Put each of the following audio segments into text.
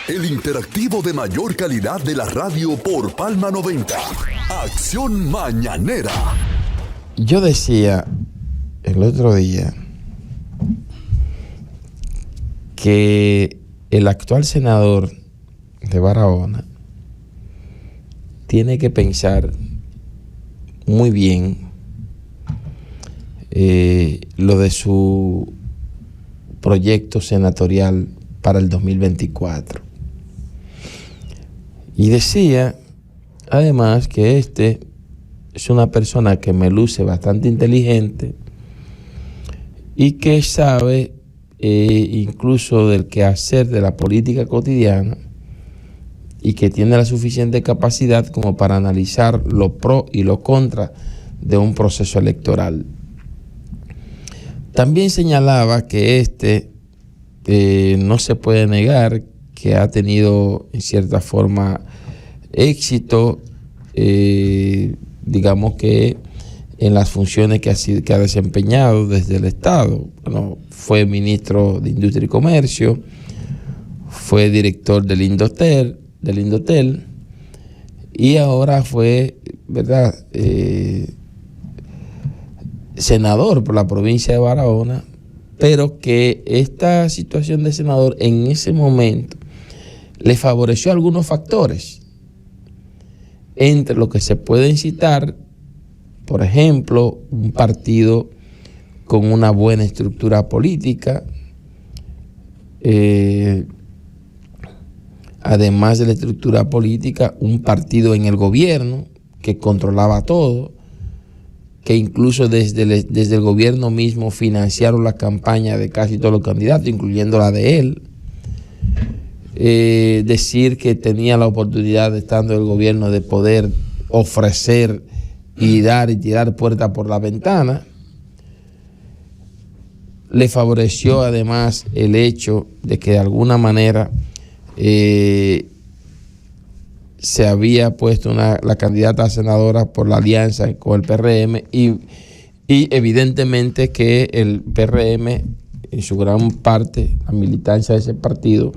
el interactivo de mayor calidad de la radio por Palma 90. Acción Mañanera. Yo decía el otro día que el actual senador de Barahona tiene que pensar muy bien lo de su proyecto senatorial para el 2024. Y decía, además, que es una persona que me luce bastante inteligente y que sabe incluso del quehacer de la política cotidiana y que tiene la suficiente capacidad como para analizar lo pro y lo contra de un proceso electoral. También señalaba que no se puede negar que ha tenido en cierta forma éxito, digamos que en las funciones que ha desempeñado desde el Estado. Bueno, fue ministro de Industria y Comercio, fue director del Indotel y ahora fue, ¿verdad?, senador por la provincia de Barahona, pero que esta situación de senador en ese momento le favoreció algunos factores, entre los que se pueden citar, por ejemplo, un partido con una buena estructura política, además de la estructura política, un partido en el gobierno que controlaba todo, que incluso desde el gobierno mismo financiaron la campaña de casi todos los candidatos, incluyendo la de él. Decir que tenía la oportunidad, estando en el gobierno, de poder ofrecer y dar y tirar puerta por la ventana. Le favoreció además el hecho de que de alguna manera se había puesto la candidata a senadora por la alianza con el PRM y evidentemente que el PRM, en su gran parte, la militancia de ese partido,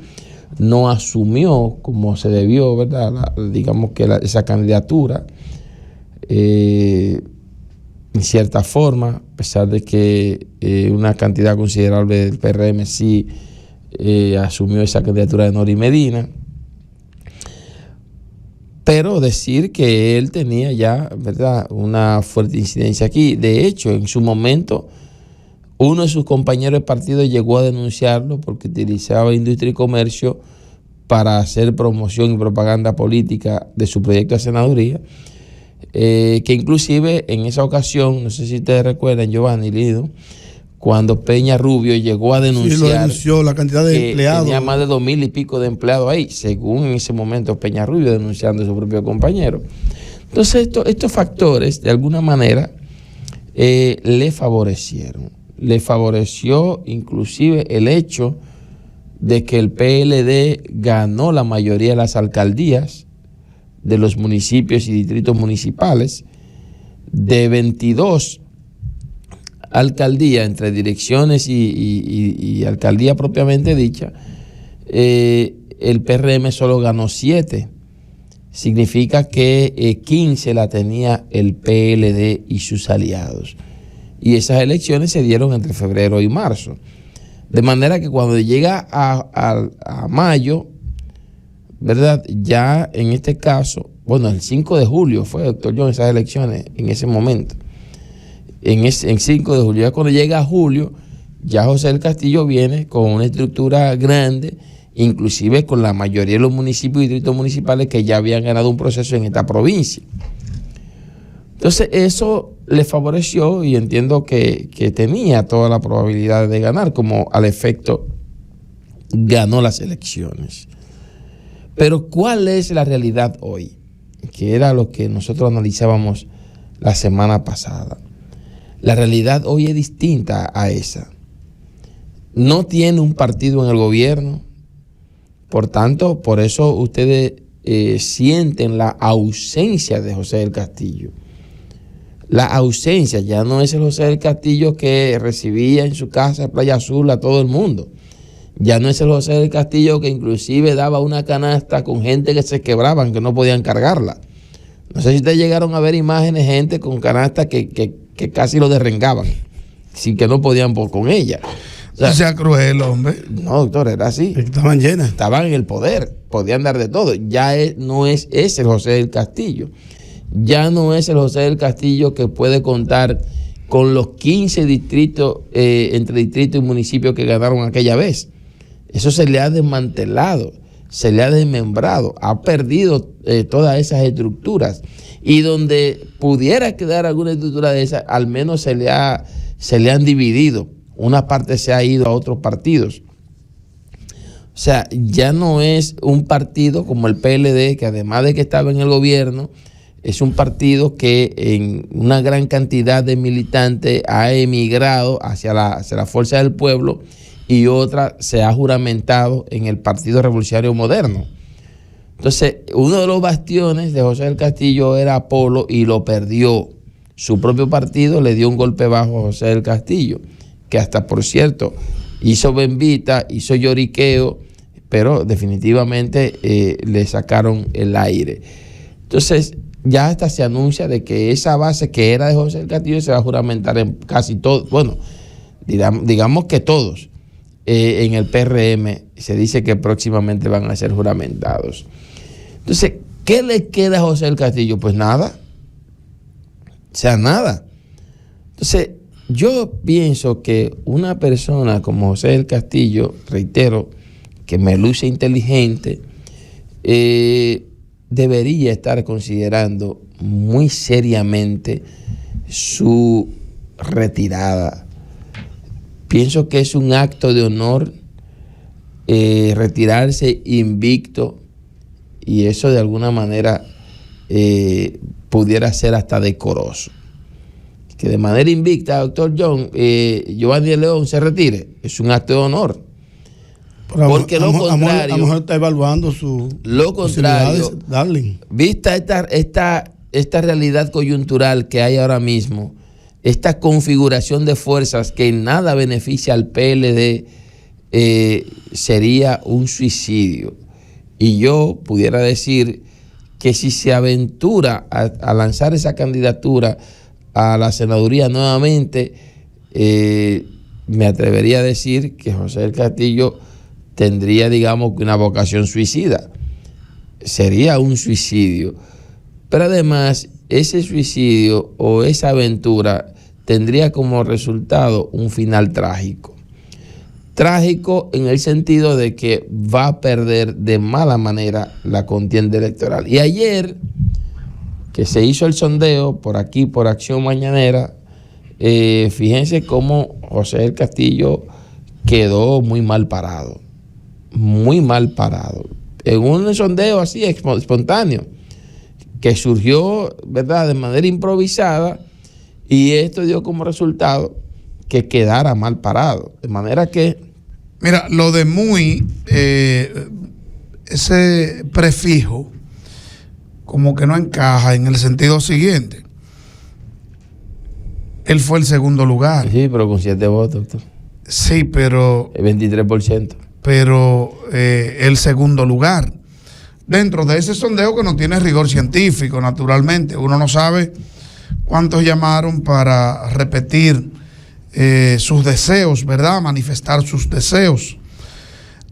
no asumió como se debió, ¿verdad?, digamos que esa candidatura, en cierta forma, a pesar de que una cantidad considerable del PRM sí asumió esa candidatura de Nori Medina. Pero decir que él tenía ya, ¿verdad?, una fuerte incidencia aquí. De hecho, en su momento, uno de sus compañeros de partido llegó a denunciarlo porque utilizaba Industria y Comercio para hacer promoción y propaganda política de su proyecto de senaduría, que inclusive en esa ocasión, no sé si ustedes recuerdan, Giovanni Lido, cuando Peña Rubio llegó a denunciar, sí, lo denunció, la cantidad de empleados. Tenía más de 2,000 y pico de empleados ahí, según en ese momento Peña Rubio denunciando a su propio compañero. Entonces estos factores de alguna manera le favorecieron. Le favoreció inclusive el hecho de que el PLD ganó la mayoría de las alcaldías de los municipios y distritos municipales. De 22 alcaldías, entre direcciones y alcaldía propiamente dicha, el PRM solo ganó 7. Significa que 15 la tenía el PLD y sus aliados. Y esas elecciones se dieron entre febrero y marzo. De manera que cuando llega a mayo, ¿verdad?, ya en este caso, bueno, el 5 de julio fue, doctor John, esas elecciones en ese momento. En 5 de julio, ya cuando llega a julio, ya José del Castillo viene con una estructura grande, inclusive con la mayoría de los municipios y distritos municipales que ya habían ganado un proceso en esta provincia. Entonces eso le favoreció y entiendo que tenía toda la probabilidad de ganar, como al efecto ganó las elecciones. Pero ¿cuál es la realidad hoy? Que era lo que nosotros analizábamos la semana pasada. La realidad hoy es distinta a esa. No tiene un partido en el gobierno, por tanto, por eso ustedes sienten la ausencia de José del Castillo. La ausencia ya no es el José del Castillo que recibía en su casa de Playa Azul a todo el mundo. Ya no es el José del Castillo que inclusive daba una canasta con gente que se quebraban, que no podían cargarla. No sé si ustedes llegaron a ver imágenes, gente con canastas que casi lo derrengaban, sin que no podían con ella. O sea, cruel, hombre. No, doctor, era así. Estaban llenas. Estaban en el poder, podían dar de todo. Ya no es ese el José del Castillo. Ya no es el José del Castillo que puede contar con los 15 distritos, entre distritos y municipios que ganaron aquella vez. Eso se le ha desmantelado, se le ha desmembrado, ha perdido todas esas estructuras. Y donde pudiera quedar alguna estructura de esas, al menos se le han dividido. Una parte se ha ido a otros partidos. O sea, ya no es un partido como el PLD, que además de que estaba en el gobierno, es un partido que en una gran cantidad de militantes ha emigrado hacia la Fuerza del Pueblo y otra se ha juramentado en el Partido Revolucionario Moderno. Entonces, uno de los bastiones de José del Castillo era Apolo y lo perdió. Su propio partido le dio un golpe bajo a José del Castillo, que hasta, por cierto, hizo bembita, hizo lloriqueo, pero definitivamente le sacaron el aire. Entonces, ya hasta se anuncia de que esa base que era de José del Castillo se va a juramentar en casi todos, bueno, digamos que todos, en el PRM se dice que próximamente van a ser juramentados. Entonces, ¿qué le queda a José del Castillo? Pues nada. O sea, nada. Entonces, yo pienso que una persona como José del Castillo, reitero, que me luce inteligente, debería estar considerando muy seriamente su retirada. Pienso que es un acto de honor retirarse invicto, y eso de alguna manera pudiera ser hasta decoroso. Que de manera invicta, doctor Giovanni de León se retire, es un acto de honor. Porque lo contrario, a lo mejor está evaluando su lo contrario, vista esta realidad coyuntural que hay ahora mismo, esta configuración de fuerzas que en nada beneficia al PLD, sería un suicidio. Y yo pudiera decir que si se aventura a lanzar esa candidatura a la senaduría nuevamente, me atrevería a decir que José del Castillo tendría, digamos, una vocación suicida. Sería un suicidio. Pero además, ese suicidio o esa aventura tendría como resultado un final trágico. Trágico en el sentido de que va a perder de mala manera la contienda electoral. Y ayer, que se hizo el sondeo por aquí, por Acción Mañanera, fíjense cómo José del Castillo quedó muy mal parado. Muy mal parado. En un sondeo así espontáneo, que surgió, ¿verdad?, de manera improvisada, y esto dio como resultado que quedara mal parado. De manera que... Mira, lo de muy, ese prefijo, como que no encaja en el sentido siguiente. Él fue el segundo lugar. Sí, pero con 7 votos, doctor. Sí, pero... El 23%. Pero el segundo lugar. Dentro de ese sondeo que no tiene rigor científico, naturalmente. Uno no sabe cuántos llamaron para repetir sus deseos, ¿verdad? Manifestar sus deseos.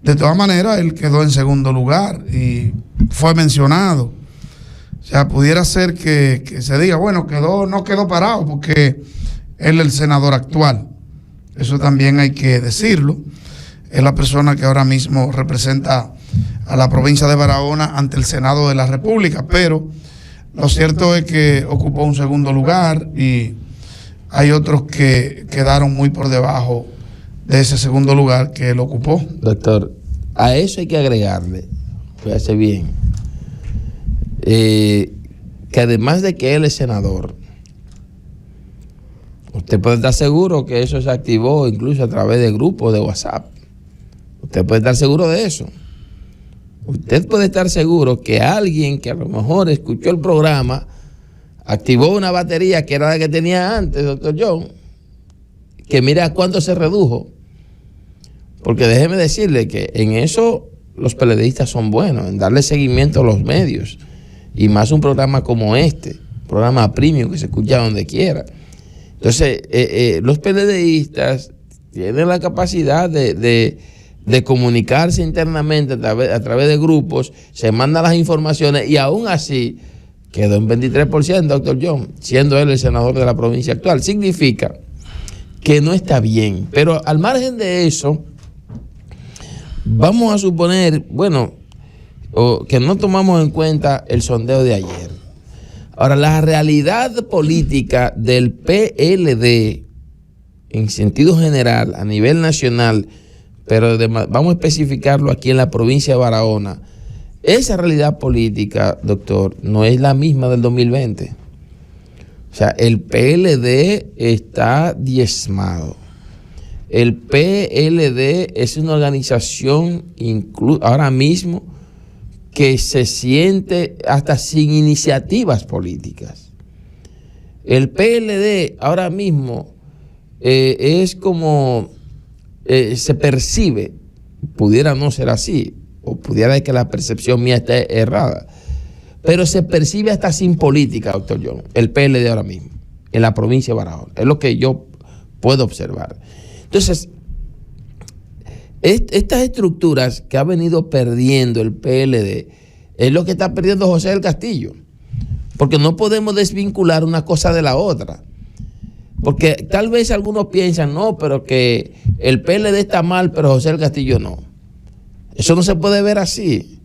De todas maneras, él quedó en segundo lugar y fue mencionado. O sea, pudiera ser que se diga, bueno, no quedó parado porque él es el senador actual. Eso también hay que decirlo. Es la persona que ahora mismo representa a la provincia de Barahona ante el Senado de la República, pero lo cierto es que ocupó un segundo lugar y hay otros que quedaron muy por debajo de ese segundo lugar que él ocupó. Doctor, a eso hay que agregarle, fíjese bien, que además de que él es senador, usted puede estar seguro que eso se activó incluso a través de grupos de WhatsApp. Usted puede estar seguro de eso. Usted puede estar seguro que alguien que a lo mejor escuchó el programa activó una batería que era la que tenía antes, doctor John, que mira cuánto se redujo. Porque déjeme decirle que en eso los PLDistas son buenos, en darle seguimiento a los medios, y más un programa como este, programa premium que se escucha donde quiera. Entonces, los PLDistas tienen la capacidad de comunicarse internamente a través de grupos, se mandan las informaciones y aún así quedó en 23%, doctor John, siendo él el senador de la provincia actual. Significa que no está bien. Pero al margen de eso, vamos a suponer, bueno, que no tomamos en cuenta el sondeo de ayer. Ahora, la realidad política del PLD, en sentido general, a nivel nacional, pero vamos a especificarlo aquí en la provincia de Barahona, esa realidad política, doctor, no es la misma del 2020. O sea, el PLD está diezmado. El PLD es una organización ahora mismo que se siente hasta sin iniciativas políticas. El PLD ahora mismo es como se percibe, pudiera no ser así, o pudiera que la percepción mía esté errada, pero se percibe hasta sin política, doctor John, el PLD ahora mismo, en la provincia de Barahona. Es lo que yo puedo observar. Entonces, estas estructuras que ha venido perdiendo el PLD es lo que está perdiendo José del Castillo, porque no podemos desvincular una cosa de la otra. Porque tal vez algunos piensan, no, pero que el PLD está mal, pero José del Castillo no. Eso no se puede ver así.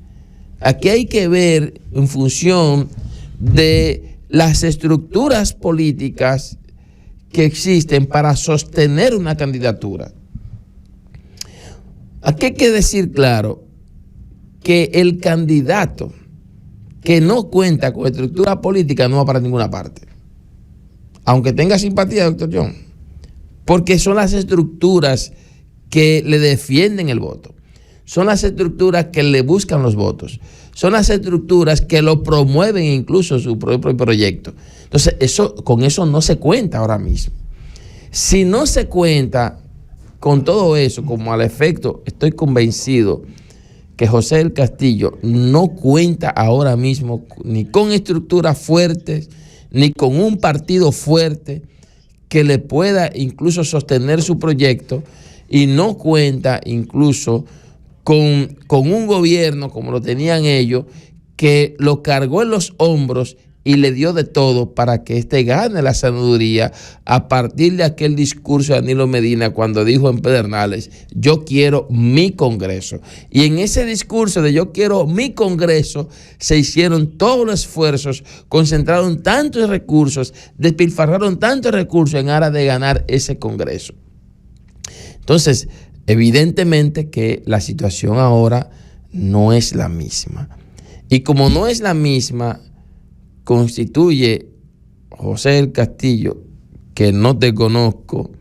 Aquí hay que ver en función de las estructuras políticas que existen para sostener una candidatura. Aquí hay que decir claro que el candidato que no cuenta con estructura política no va para ninguna parte. Aunque tenga simpatía, doctor John, porque son las estructuras que le defienden el voto, son las estructuras que le buscan los votos, son las estructuras que lo promueven incluso su propio proyecto. Entonces, con eso no se cuenta ahora mismo. Si no se cuenta con todo eso, como al efecto, estoy convencido que José del Castillo no cuenta ahora mismo ni con estructuras fuertes, ni con un partido fuerte que le pueda incluso sostener su proyecto, y no cuenta incluso con un gobierno como lo tenían ellos, que lo cargó en los hombros y le dio de todo para que gane la senaduría a partir de aquel discurso de Danilo Medina cuando dijo en Pedernales, yo quiero mi Congreso. Y en ese discurso de yo quiero mi Congreso se hicieron todos los esfuerzos, concentraron tantos recursos, despilfarraron tantos recursos en aras de ganar ese Congreso. Entonces, evidentemente que la situación ahora no es la misma. Y como no es la misma, constituye José del Castillo, que no te conozco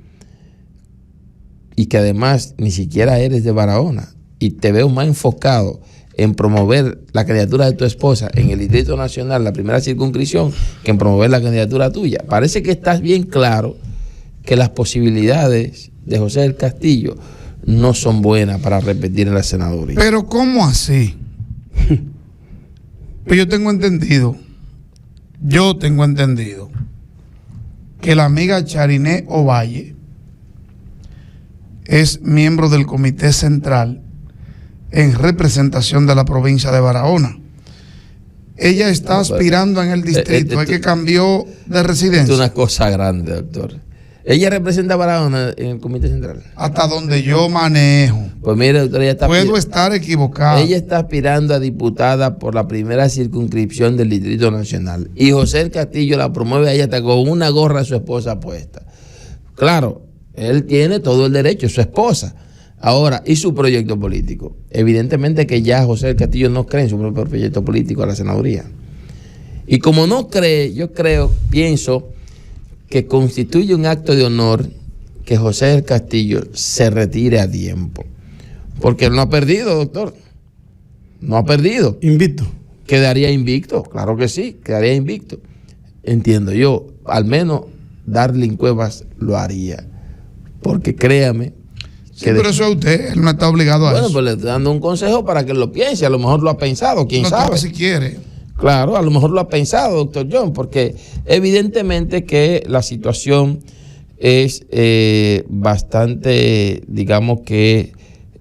y que además ni siquiera eres de Barahona, y te veo más enfocado en promover la candidatura de tu esposa en el Distrito Nacional, la primera circunscripción, que en promover la candidatura tuya. Parece que estás bien claro que las posibilidades de José del Castillo no son buenas para repetir en la senaduría. Pero ¿cómo así? Pues yo tengo entendido que la amiga Chariné Ovalle es miembro del Comité Central en representación de la provincia de Barahona. Ella está aspirando en el distrito, es que cambió de residencia. Es una cosa grande, doctor. Ella representa a Barahona en el Comité Central. Hasta donde yo manejo. Pues mire, doctor, ella está puedo estar equivocado. Ella está aspirando a diputada por la primera circunscripción del Distrito Nacional. Y José del Castillo la promueve a ella hasta con una gorra de su esposa puesta. Claro, él tiene todo el derecho, es su esposa. Ahora, ¿y su proyecto político? Evidentemente que ya José del Castillo no cree en su propio proyecto político a la senaduría. Y como no cree, pienso que constituye un acto de honor que José del Castillo se retire a tiempo. Porque él no ha perdido, doctor. No ha perdido. Invicto. Quedaría invicto, claro que sí, quedaría invicto. Entiendo yo, al menos Darlene Cuevas lo haría. Porque créame Sí, pero eso es usted, él no está obligado a eso. Bueno, pues le estoy dando un consejo para que lo piense, a lo mejor lo ha pensado, quién sabe. Si quiere. Claro, a lo mejor lo ha pensado, doctor John, porque evidentemente que la situación es bastante, digamos que,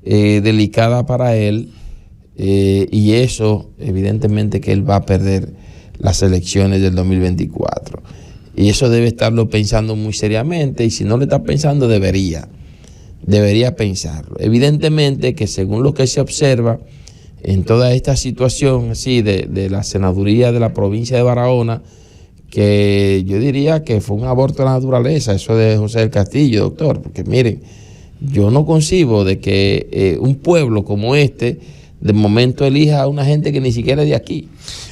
delicada para él, y eso, evidentemente que él va a perder las elecciones del 2024. Y eso debe estarlo pensando muy seriamente, y si no lo está pensando, debería pensarlo. Evidentemente que según lo que se observa en toda esta situación así de la senaduría de la provincia de Barahona, que yo diría que fue un aborto de la naturaleza, eso de José del Castillo, doctor, porque miren, yo no concibo de que un pueblo como este de momento elija a una gente que ni siquiera es de aquí.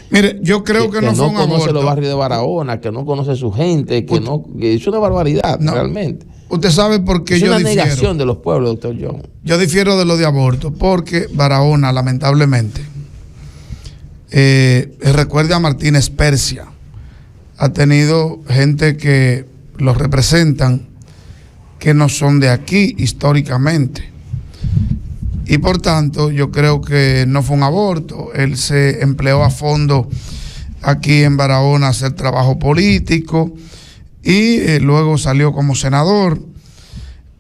Mire, yo creo que no fue un aborto. Que no conoce los barrios de Barahona, que no conoce su gente, que es una barbaridad, realmente. Usted sabe por qué yo difiero. Es una negación de los pueblos, doctor John. Yo difiero de lo de aborto, porque Barahona, lamentablemente, recuerde a Martínez Persia, ha tenido gente que los representan que no son de aquí históricamente. Y por tanto, yo creo que no fue un aborto. Él se empleó a fondo aquí en Barahona a hacer trabajo político y luego salió como senador.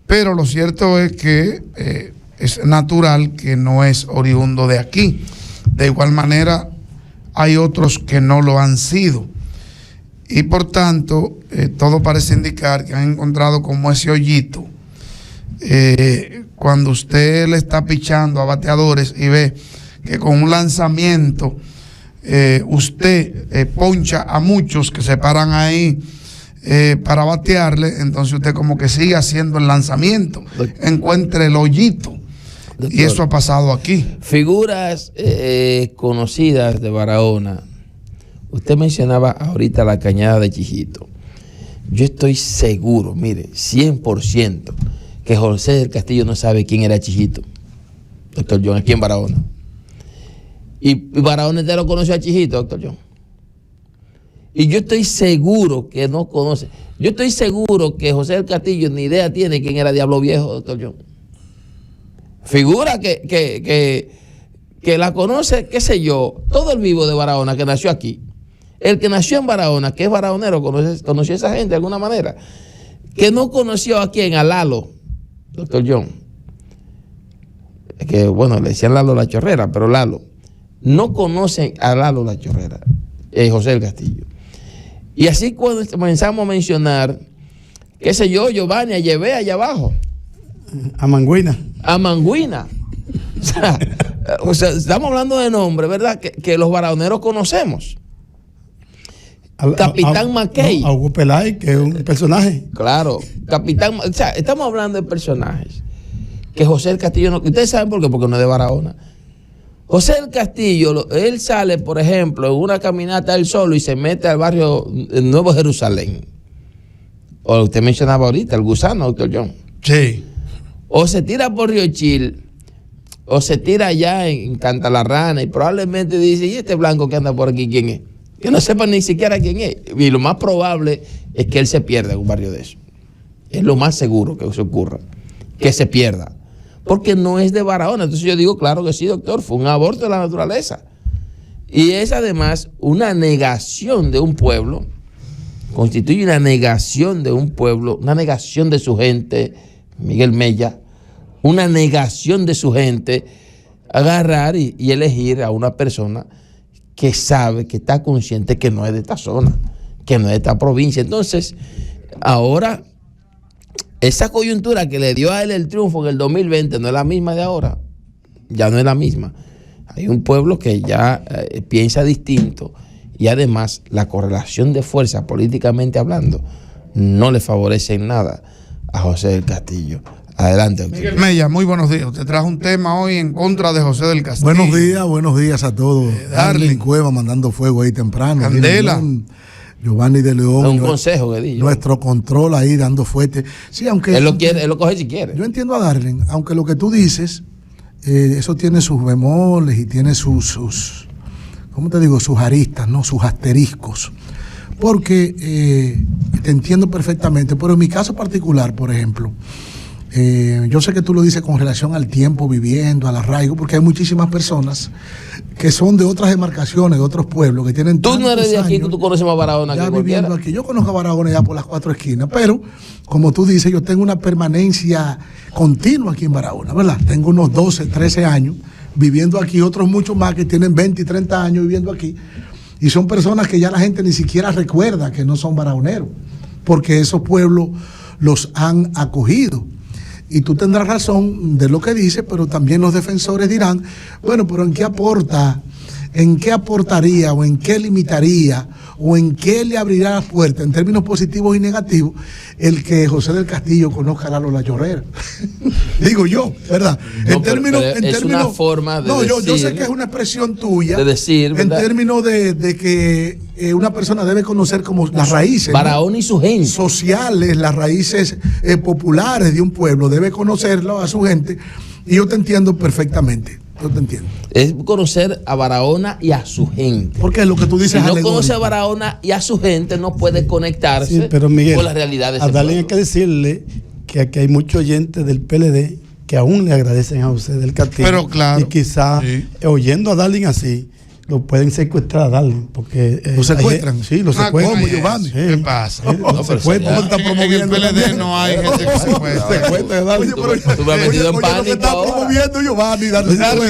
Pero lo cierto es que es natural que no es oriundo de aquí. De igual manera, hay otros que no lo han sido. Y por tanto, todo parece indicar que han encontrado como ese hoyito. Cuando usted le está pichando a bateadores y ve que con un lanzamiento usted poncha a muchos que se paran ahí para batearle, entonces usted como que sigue haciendo el lanzamiento, encuentre el hoyito. Doctor, y eso ha pasado aquí. Figuras conocidas de Barahona. Usted mencionaba ahorita la cañada de Chijito. Yo estoy seguro, mire, 100%, que José del Castillo no sabe quién era Chijito, doctor John, aquí en Barahona. Y Barahona entero conoció a Chijito, doctor John. Y yo estoy seguro que no conoce. Yo estoy seguro que José del Castillo ni idea tiene quién era Diablo Viejo, doctor John. Figura que la conoce, qué sé yo, todo el vivo de Barahona que nació aquí. El que nació en Barahona, que es barahonero, conoció a esa gente de alguna manera. Que no conoció a quién, a Lalo, doctor John. Que bueno, le decían Lalo la Chorrera, pero Lalo. No conocen a Lalo la Chorrera, José del Castillo. Y así cuando comenzamos a mencionar, qué sé yo, Giovanni, a Llevé allá abajo. A Manguina. A Manguina. O sea, estamos hablando de nombres, ¿verdad? Que los barahoneros conocemos. Capitán Mackey. A Hugo Pelay, que es un personaje. Claro, Capitán. O sea, estamos hablando de personajes que José del Castillo no. Ustedes saben por qué, porque no es de Barahona. José del Castillo, él sale, por ejemplo, en una caminata él solo y se mete al barrio Nuevo Jerusalén. O usted mencionaba ahorita, el gusano, doctor John. Sí. O se tira por Río Chil, o se tira allá en Cantalarrana y probablemente dice, ¿y este blanco que anda por aquí quién es? Que no sepa ni siquiera quién es. Y lo más probable es que él se pierda en un barrio de eso. Es lo más seguro que eso ocurra, que se pierda. Porque no es de Barahona. Entonces yo digo, claro que sí, doctor, fue un aborto de la naturaleza. Y es además una negación de un pueblo, constituye una negación de un pueblo, una negación de su gente, Miguel Mella, una negación de su gente, agarrar y elegir a una persona que sabe, que está consciente que no es de esta zona, que no es de esta provincia. Entonces, ahora, esa coyuntura que le dio a él el triunfo en el 2020 no es la misma de ahora, ya no es la misma. Hay un pueblo que ya piensa distinto y además la correlación de fuerza políticamente hablando no le favorece en nada a José del Castillo. Adelante, doctor. Miguel Mella, muy buenos días. Usted trajo un tema hoy en contra de José del Castillo. Buenos días a todos. Darling Cueva mandando fuego ahí temprano. Candela. Giovanni de León. Es un consejo que di yo. Nuestro control ahí dando fuerte. Sí, aunque él lo quiere, él lo coge si quiere. Yo entiendo a Darling, aunque lo que tú dices, eso tiene sus bemoles y tiene sus ¿cómo te digo? Sus aristas, ¿no? Sus asteriscos. Porque te entiendo perfectamente, pero en mi caso particular, por ejemplo, Yo sé que tú lo dices con relación al tiempo viviendo, al arraigo, porque hay muchísimas personas que son de otras demarcaciones, de otros pueblos, que tienen Tú no eres de aquí, tú conoces más Barahona ya que viviendo cualquiera. aquí. Yo conozco a Barahona ya por las 4 esquinas, pero como tú dices, yo tengo una permanencia continua aquí en Barahona, ¿verdad? Tengo unos 12, 13 años viviendo aquí, otros muchos más que tienen 20 y 30 años viviendo aquí, y son personas que ya la gente ni siquiera recuerda que no son barahoneros, porque esos pueblos los han acogido. Y tú tendrás razón de lo que dices, pero también los defensores dirán, bueno, pero ¿en qué aporta? ¿En qué aportaría o en qué limitaría o en qué le abrirá las puertas en términos positivos y negativos el que José del Castillo conozca a Lalo La Llorera? Digo yo, ¿verdad? No, pero es una forma de yo sé decir, que es una expresión tuya de decir, en ¿verdad? términos de que una persona debe conocer como las raíces, ¿no? Barahona y su gente. Sociales, las raíces populares de un pueblo, debe conocerlo a su gente, y yo te entiendo perfectamente. Yo te entiendo. Es conocer a Barahona y a su gente. Porque lo que tú dices Si es no alegórico. conoce a Barahona y a su gente, no puede conectarse Sí, pero Miguel, con la realidad de a ese Darlene hay pueblo. que decirle que aquí hay muchos oyentes del PLD que aún le agradecen a José del Castillo. Pero claro, y quizá sí. oyendo a Darlene así, lo pueden secuestrar a Darlene. Porque, ¿Lo secuestran? Sí, lo secuestran. ¿cómo, Giovanni? Sí. ¿Qué pasa? Lo pero secuestran. sería- Está En el promoviendo PLD también. no hay gente que Secuestra a Darlene. Tú me has metido en lo que pánico está ahora. promoviendo Giovanni,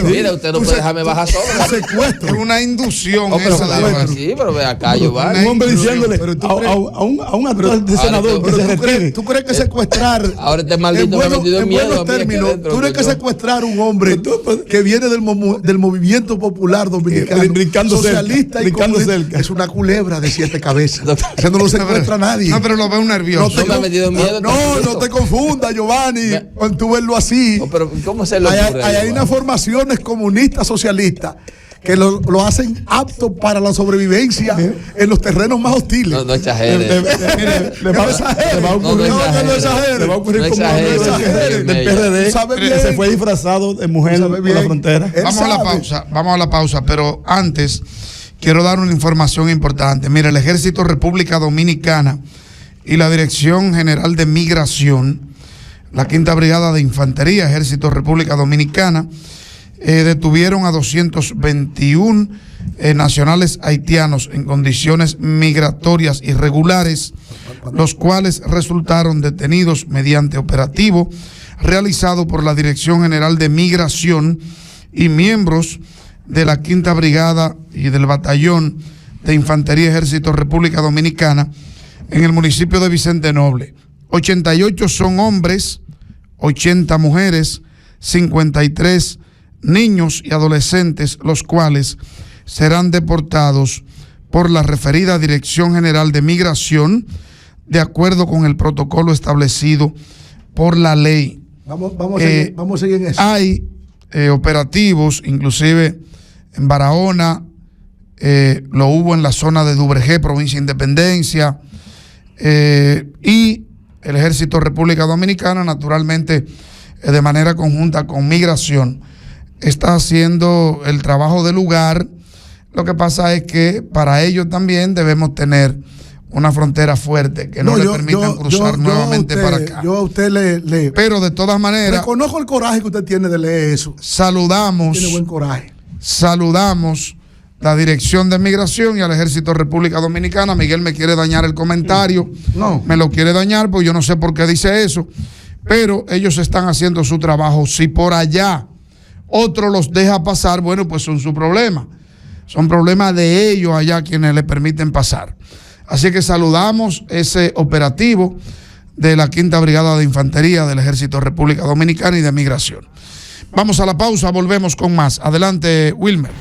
Mira, usted no puede dejarme bajar solo. secuestro. Es una inducción No, pero esa de claro la- que sí, pero ve acá, Giovanni. Un hombre diciéndole pero tú a un actual de senador que se retire. ¿Tú crees que secuestrar Ahora este maldito me ha metido en miedo buenos a mí aquí términos, adentro, tú crees que yo- secuestrar a un hombre que viene del movimiento popular dominicano, brincando cerca, socialista y brincando comunista, cerca. es una culebra de 7 cabezas? Eso no lo secuestra nadie. No, pero lo veo nervioso. No me ha metido en miedo. No te confundas, Giovanni, cuando tú verlo así. Oh, pero ¿cómo se le ocurre? Hay Giovanni? unas formaciones comunistas, socialistas, que lo hacen apto para la sobrevivencia en los terrenos más hostiles. No exagere. Le va a ocurrir. No exagere. Le va a ocurrir No como exagere, del exagere. PRD Sabe que bien. se fue disfrazado de mujer Sabe por bien. la frontera. Él Vamos a la pausa, pero antes quiero dar una información importante. Mira, el Ejército República Dominicana y la Dirección General de Migración, la Quinta Brigada de Infantería, Ejército República Dominicana, detuvieron a 221 nacionales haitianos en condiciones migratorias irregulares, los cuales resultaron detenidos mediante operativo realizado por la Dirección General de Migración y miembros de la Quinta Brigada y del Batallón de Infantería Ejército República Dominicana en el municipio de Vicente Noble. 88 son hombres, 80 mujeres, 53 niños y adolescentes, los cuales serán deportados por la referida Dirección General de Migración de acuerdo con el protocolo establecido por la ley. Vamos a seguir en eso. Hay operativos, inclusive en Barahona, lo hubo en la zona de Duvergé, provincia de Independencia, y el Ejército República Dominicana, naturalmente, de manera conjunta con Migración, está haciendo el trabajo del lugar. Lo que pasa es que para ello también debemos tener una frontera fuerte que no le permitan cruzar nuevamente para acá. Yo a usted le Pero de todas maneras, reconozco el coraje que usted tiene de leer eso. saludamos Tiene buen coraje. la Dirección de Migración y al Ejército República Dominicana. Miguel me quiere dañar el comentario. No. Me lo quiere dañar, pues yo no sé por qué dice eso. Pero ellos están haciendo su trabajo. Si por allá otro los deja pasar, bueno, pues son su problema. Son problemas de ellos allá quienes le permiten pasar. Así que saludamos ese operativo de la Quinta Brigada de Infantería del Ejército República Dominicana y de Migración. Vamos a la pausa, volvemos con más. Adelante, Wilmer.